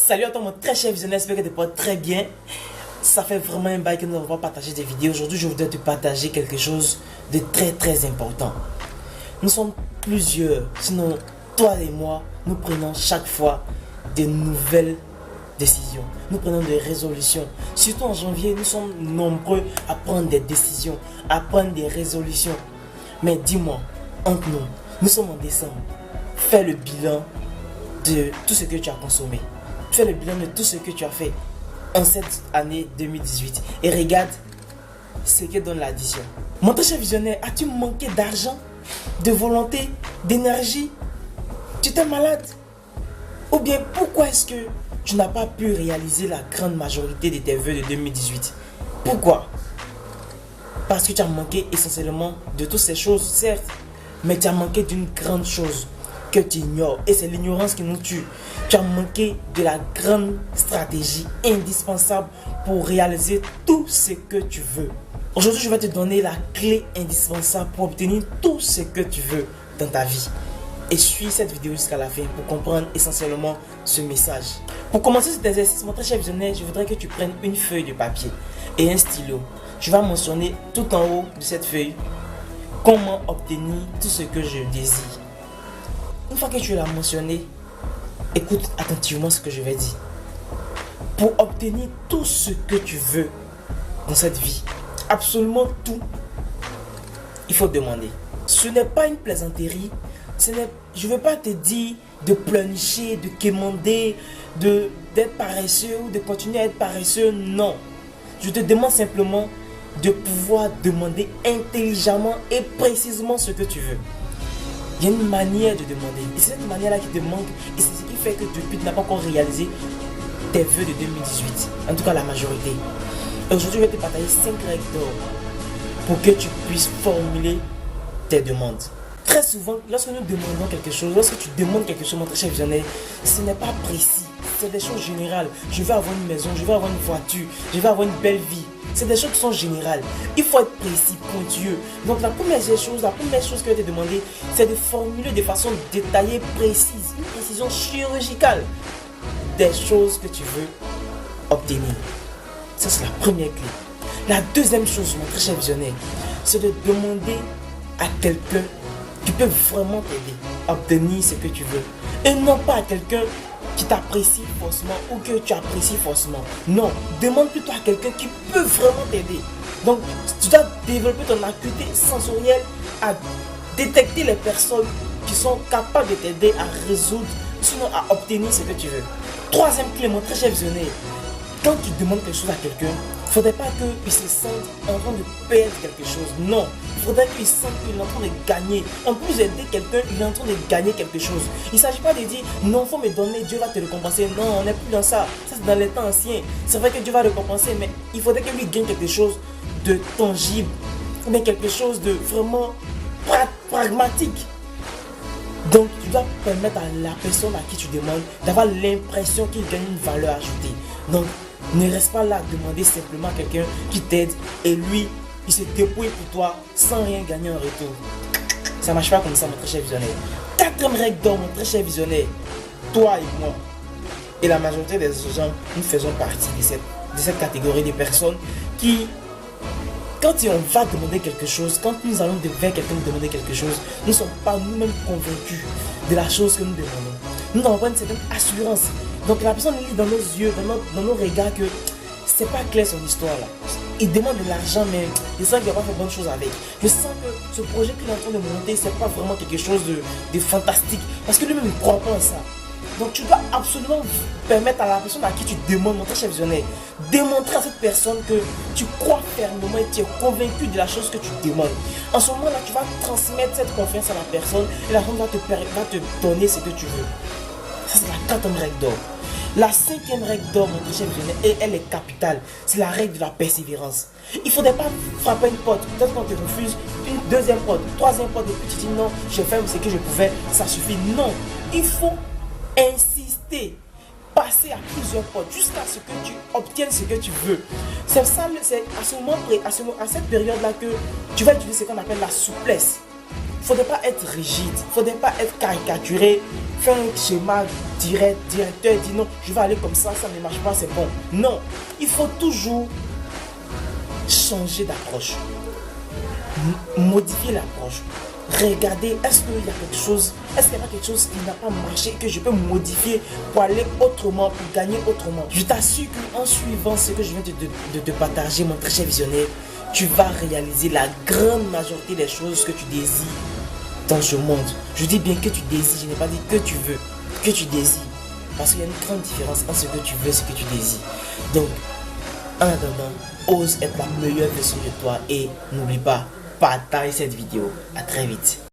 Salut à toi mon très cher visionnaire, j'espère que tu te portes très bien. Ça fait vraiment un bail que nous n'avons pas partagé des vidéos. Aujourd'hui je voudrais te partager quelque chose de très important. Nous sommes plusieurs, sinon toi et moi, nous prenons chaque fois de nouvelles décisions. Nous prenons des résolutions. Surtout en janvier, nous sommes nombreux à prendre des décisions, à prendre des résolutions. Mais dis-moi, entre nous, nous sommes en décembre. Fais le bilan de tout ce que tu as consommé. Fais le bilan de tout ce que tu as fait en cette année 2018 et regarde ce que donne l'addition. Mon très cher visionnaire, as-tu manqué d'argent, de volonté, d'énergie? Tu étais malade? Ou bien pourquoi est-ce que tu n'as pas pu réaliser la grande majorité de tes vœux de 2018? Pourquoi? Parce que tu as manqué essentiellement de toutes ces choses, certes, mais tu as manqué d'une grande chose que tu ignores, et c'est l'ignorance qui nous tue. Tu as manqué de la grande stratégie indispensable pour réaliser tout ce que tu veux. Aujourd'hui, je vais te donner la clé indispensable pour obtenir tout ce que tu veux dans ta vie. Et suis cette vidéo jusqu'à la fin pour comprendre essentiellement ce message. Pour commencer cet exercice, mon très cher visionnaire, je voudrais que tu prennes une feuille de papier et un stylo. Je vais mentionner tout en haut de cette feuille comment obtenir tout ce que je désire. Une fois que tu l'as mentionné, écoute attentivement ce que je vais dire. Pour obtenir tout ce que tu veux dans cette vie, absolument tout, il faut demander. Ce n'est pas une plaisanterie. Je ne veux pas te dire de pleurnicher, de quémander, d'être paresseux ou de continuer à être paresseux. Non. Je te demande simplement de pouvoir demander intelligemment et précisément ce que tu veux. Il y a une manière de demander. Et c'est cette manière-là qui te manque. Et c'est ce qui fait que depuis, tu n'as pas encore réalisé tes vœux de 2018. En tout cas, la majorité. Et aujourd'hui, je vais te partager 5 règles d'or pour que tu puisses formuler tes demandes. Très souvent, lorsque nous demandons quelque chose, lorsque tu demandes quelque chose, mon très cher visionnaire, ce n'est pas précis. C'est des choses générales. Je vais avoir une maison, je vais avoir une voiture, je vais avoir une belle vie. C'est des choses qui sont générales. Il faut être précis, pointueux. Donc la première chose que je vais te demander, c'est de formuler de façon détaillée, précise, une précision chirurgicale des choses que tu veux obtenir. Ça, c'est la première clé. La deuxième chose, mon très cher visionnaire, c'est de demander à quelqu'un qui peut vraiment t'aider à obtenir ce que tu veux. Et non pas à quelqu'un qui t'apprécie forcément ou que tu apprécies forcément. Non, demande plutôt à quelqu'un qui peut vraiment t'aider. Donc, tu dois développer ton acuité sensorielle à détecter les personnes qui sont capables de t'aider à résoudre, sinon à obtenir ce que tu veux. Troisième clé, mon très cher visionnaire, quand tu demandes quelque chose à quelqu'un, il ne faudrait pas qu'il se sente en train de perdre quelque chose. Non, il faudrait qu'il sente qu'il est en train de gagner. En plus d'aider quelqu'un, il est en train de gagner quelque chose. Il ne s'agit pas de dire non, il faut me donner, Dieu va te récompenser. Non, on n'est plus dans ça. Ça, c'est dans les temps anciens. C'est vrai que Dieu va récompenser, mais il faudrait que lui gagne quelque chose de tangible, mais quelque chose de vraiment pragmatique. Donc, tu dois permettre à la personne à qui tu demandes d'avoir l'impression qu'il gagne une valeur ajoutée. Donc, ne reste pas là à demander simplement à quelqu'un qui t'aide et lui, il se dépouille pour toi sans rien gagner en retour. Ça ne marche pas comme ça, mon très cher visionnaire. Quatrième règle d'or, mon très cher visionnaire. Toi et moi, et la majorité des gens, nous faisons partie de cette catégorie de personnes qui, quand on va demander quelque chose, quand nous allons vers quelqu'un demander quelque chose, nous ne sommes pas nous-mêmes convaincus de la chose que nous demandons. Nous n'avons pas une certaine assurance. Donc la personne lit dans nos yeux, dans nos regards que c'est pas clair son histoire là. Il demande de l'argent, mais je sens qu'il va pas faire bonne chose avec. Je sens que ce projet qu'il est en train de monter, c'est pas vraiment quelque chose de fantastique. Parce que lui-même ne croit pas en ça. Donc tu dois absolument permettre à la personne à qui tu demandes, mon très cher visionnaire, démontrer à cette personne que tu crois fermement et tu es convaincu de la chose que tu demandes. En ce moment-là, tu vas transmettre cette confiance à la personne et la personne va te donner ce que tu veux. Ça, c'est la quatrième règle d'or. La cinquième règle d'or, mon très cher visionnaire, et elle est capitale. C'est la règle de la persévérance. Il ne faudrait pas frapper une porte. Peut-être qu'on te refuse une deuxième porte, troisième porte, et puis tu dis non, j'ai fait ce que je pouvais, ça suffit. Non, il faut insister, passer à plusieurs portes jusqu'à ce que tu obtiennes ce que tu veux. C'est ça, c'est à ce moment, à cette période-là que tu vas utiliser ce qu'on appelle la souplesse. Faudrait pas être rigide, faudrait pas être caricaturé, faire un schéma direct, directeur, dit non, je vais aller comme ça ne marche pas, c'est bon. Non, il faut toujours changer d'approche, modifier l'approche. Regardez, est-ce qu'il y a quelque chose, est-ce qu'il y a quelque chose qui n'a pas marché, que je peux modifier pour aller autrement, pour gagner autrement. Je t'assure qu'en suivant ce que je viens de te partager, mon très cher visionnaire, tu vas réaliser la grande majorité des choses que tu désires dans ce monde. Je dis bien que tu désires, je n'ai pas dit que tu veux, que tu désires. Parce qu'il y a une grande différence entre ce que tu veux et ce que tu désires. Donc, en attendant, ose être la meilleure version de toi et n'oublie pas, partage cette vidéo. À très vite.